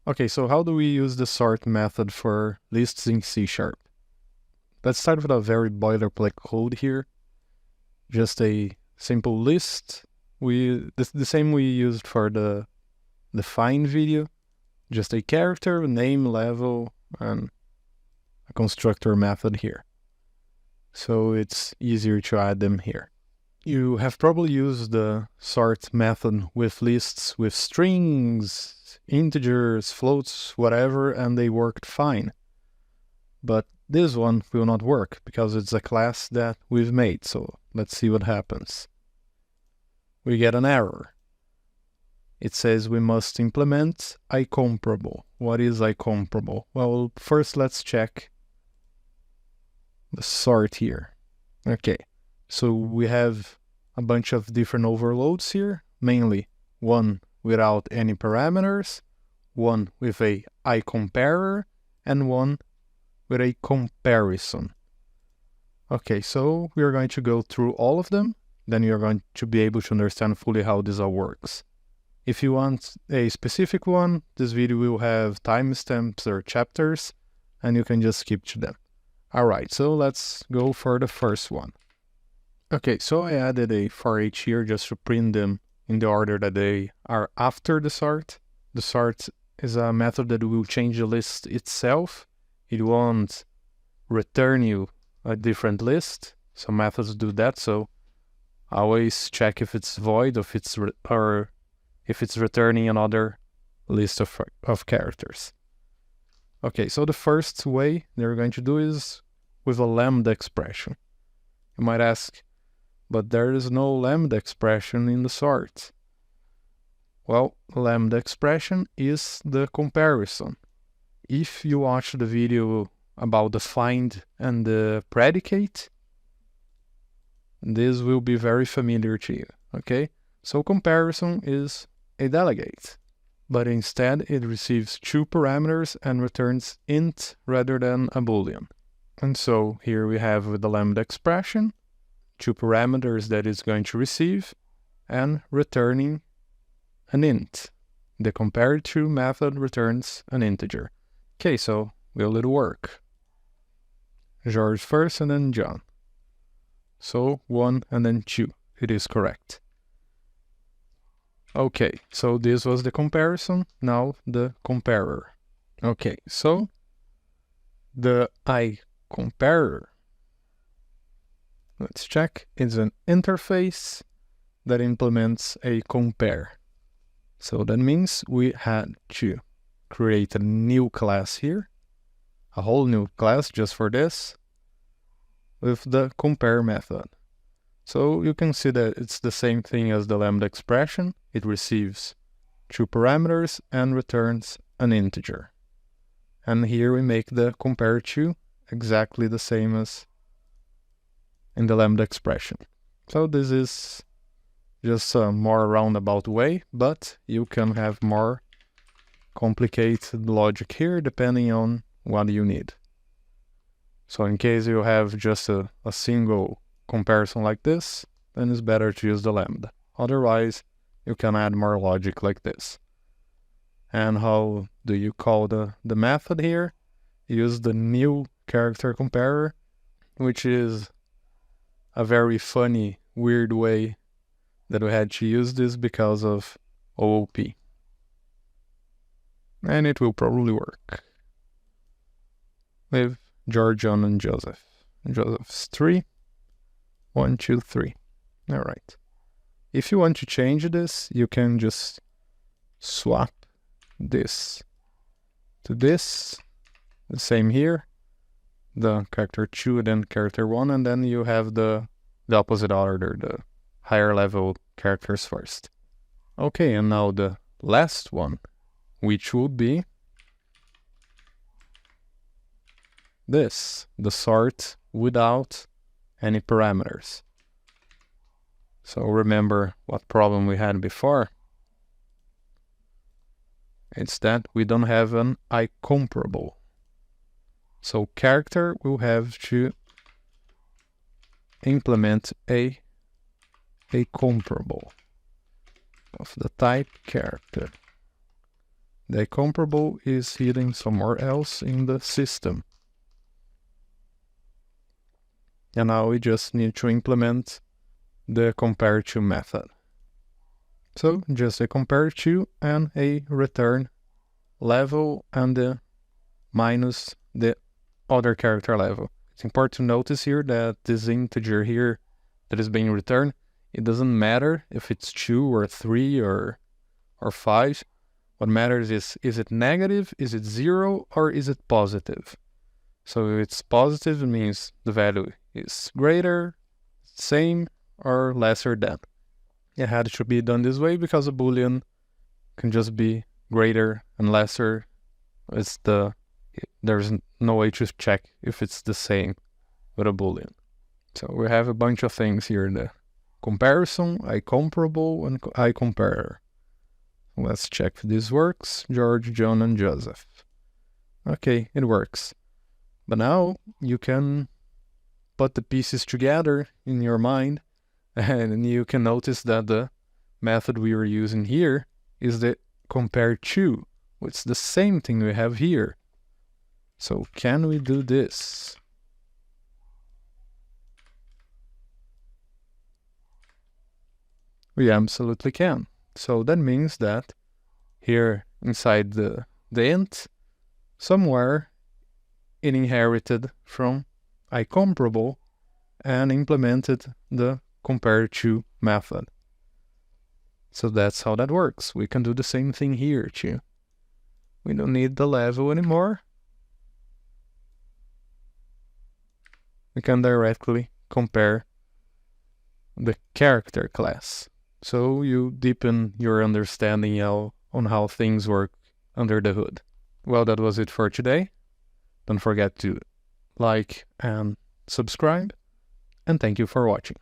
Okay, so how do we use the sort method for lists in C#? Let's start with a very boilerplate code here. Just a simple list. The same we used for the find video. Just a character, name, level, and a constructor method here. So it's easier to add them here. You have probably used the sort method with lists with strings, integers, floats, whatever, and they worked fine. But this one will not work because it's a class that we've made, so let's see what happens. We get an error. It says we must implement IComparable. What is IComparable? Well, first let's check the sort here. Okay, so we have a bunch of different overloads here, mainly one without any parameters, one with a IComparer, and one with a comparison. Okay, so we are going to go through all of them, then you're going to be able to understand fully how this all works. If you want a specific one, this video will have timestamps or chapters, and you can just skip to them. Alright, so let's go for the first one. Okay, so I added a for each here just to print them in the order that they are after the sort. The sort is a method that will change the list itself. It won't return you a different list. Some methods do that, so always check if it's void or if it's returning another list of characters. Okay, so the first way they're going to do is with a lambda expression. You might ask, but there is no lambda expression in the sort. Well, lambda expression is the comparison. If you watch the video about the find and the predicate, this will be very familiar to you, okay? So comparison is a delegate, but instead it receives two parameters and returns int rather than a boolean. And so here we have with the lambda expression, two parameters that it's going to receive and returning an int. The compare_to method returns an integer. Okay, so will it work? George first and then John. So 1 and then 2. It is correct. Okay, so this was the comparison. Now the comparer. Okay, so the IComparer, let's check, is an interface that implements a compare. So that means we had to create a new class here, a whole new class just for this, with the compare method. So you can see that it's the same thing as the lambda expression. It receives two parameters and returns an integer. And here we make the compare_to exactly the same as in the lambda expression. So this is just a more roundabout way, but you can have more complicated logic here depending on what you need. So in case you have just a single comparison like this, then it's better to use the lambda. Otherwise, you can add more logic like this. And how do you call the method here? Use the new character comparer, which is a very funny, weird way that we had to use this because of OOP. And it will probably work with George, John, and Joseph. Joseph's 3. 1, 2, 3. All right. If you want to change this, you can just swap this to this. The same here. The character 2 and then character 1, and then you have the opposite order, the higher level characters first. Okay, and now the last one, which would be this, the sort without any parameters. So remember what problem we had before. It's that we don't have an IComparable. So character will have to implement a comparable of the type character. The IComparable is hidden somewhere else in the system. And now we just need to implement the compare to method. So just a compare to and a return level and the minus the other character level. It's important to notice here that this integer here that is being returned, it doesn't matter if it's 2 or 3 or 5. What matters is it negative, is it 0, or is it positive? So if it's positive, it means the value is greater, same, or lesser than. It had to be done this way because a boolean can just be greater and lesser. There's no way to check if it's the same with a boolean. So we have a bunch of things here: the comparison, IComparable, and IComparer. Let's check if this works. George, John, and Joseph. Okay, it works. But now you can put the pieces together in your mind, and you can notice that the method we are using here is the compare to. It's the same thing we have here. So can we do this? We absolutely can. So that means that here inside the int, somewhere it inherited from IComparable and implemented the compare to method. So that's how that works. We can do the same thing here too. We don't need the level anymore. We can directly compare the character class. So you deepen your understanding on how things work under the hood. Well, that was it for today. Don't forget to like and subscribe, and thank you for watching.